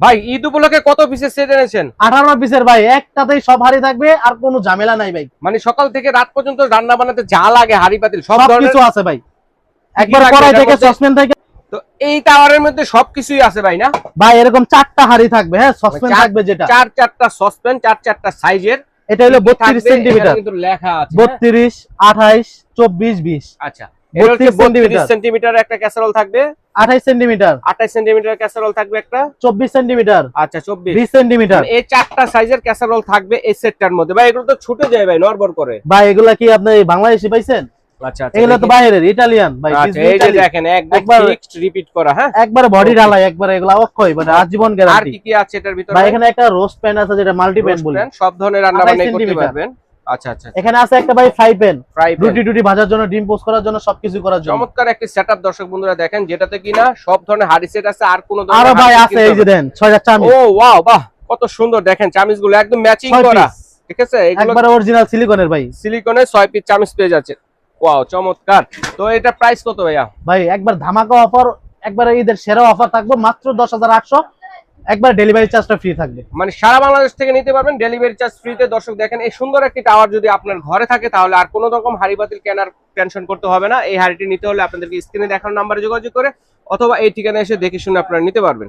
ভাই ঈদ উপলক্ষে কত পিসের সেট এনেছেন? 18 পিসের ভাই, একটাতেই সব হাড়ি থাকবে আর কোনো ঝামেলা নাই ভাই। মানে সকাল থেকে রাত পর্যন্ত রান্না বানাতে যা লাগে হাড়ি পাতিল সব কিছু ধরনের আছে ভাই, একবার কড়াই থেকে সসপ্যান থেকে। তো এই টাওয়ারের মধ্যে সবকিছুই আছে ভাই না ভাই? এরকম 4টা হাড়ি থাকবে, হ্যাঁ সসপ্যান থাকবে, যেটা 4টা সসপ্যান 4টা সাইজের। এটা হলো 32 সেন্টিমিটার, কিন্তু লেখা আছে 32, 28, 24, 20। আচ্ছা, এটা হচ্ছে 32 সেন্টিমিটার একটা ক্যাসারোল থাকবে, 28 সেন্টিমিটার, 28 সেন্টিমিটার ক্যাসারোল থাকবে একটা, 24 সেন্টিমিটার, আচ্ছা 24, 20 সেন্টিমিটার। এই 4টা সাইজের ক্যাসারোল থাকবে এই সেটটার মধ্যে। ভাই এগুলো তো ছুটে যায় ভাই, নরবর করে ভাই। এগুলা কি আপনি বাংলাদেশি পাইছেন? আচ্ছা আচ্ছা, এগুলা তো বাইরের, ইতালিয়ান ভাই। আচ্ছা এই যে দেখেন একদম ফিক্সড রিপিট করা, হ্যাঁ একবারে বডি ঢালাই, একবারে এগুলা অক্ষয়, মানে আজীবন গ্যারান্টি। আর কি কি আছে এটার ভিতরে ভাই? এখানে একটা রোস্ট প্যান আছে, যেটা মাল্টি প্যান বলে, সব ধরনের রান্না বান্না করতে পারবেন। আচ্ছা আচ্ছা, এখানে আছে একটা ভাই ফ্রাই প্যান, রুটি টুটি ভাজার জন্য, ডিম পোস্ট করার জন্য, সবকিছু করার জন্য। চমৎকার একটা সেটআপ দর্শক বন্ধুরা দেখেন, যেটাতে কিনা সব ধরনের হাড়ি সেট আছে। আর কোন ধরনের আরো ভাই আছে, এই যে দেন 6টা চামচ। ও ওয়াও, বাহ কত সুন্দর দেখেন, চামচগুলো একদম ম্যাচিং করা, ঠিক আছে? এগুলো একবারে অরিজিনাল সিলিকনের ভাই, সিলিকনের 6 পিস চামচ পেয়ে যাচ্ছে। ওয়াও চমৎকার। তো এটা প্রাইস কত ভাইয়া? ভাই একবার ধামাকা অফার, একবারে ঈদের সেরা অফার থাকবে মাত্র 10,800। একবার ডেলিভারি চার্জটা ফ্রি থাকবে, মানে সারা বাংলাদেশ থেকে নিতে পারবেন, ডেলিভারি চার্জ ফ্রিতে। দর্শক দেখেন, এই সুন্দর একটি টাওয়ার যদি আপনার ঘরে থাকে তাহলে আর কোনো রকম হাড়ি বাতিল কেনার টেনশন করতে হবে না। এই হাড়িটি নিতে হলে আপনাদেরকে স্ক্রিনে দেখানো নাম্বারে যোগাযোগ করে অথবা এই ঠিকানায় এসে দেখে শুনে আপনারা নিতে পারবেন।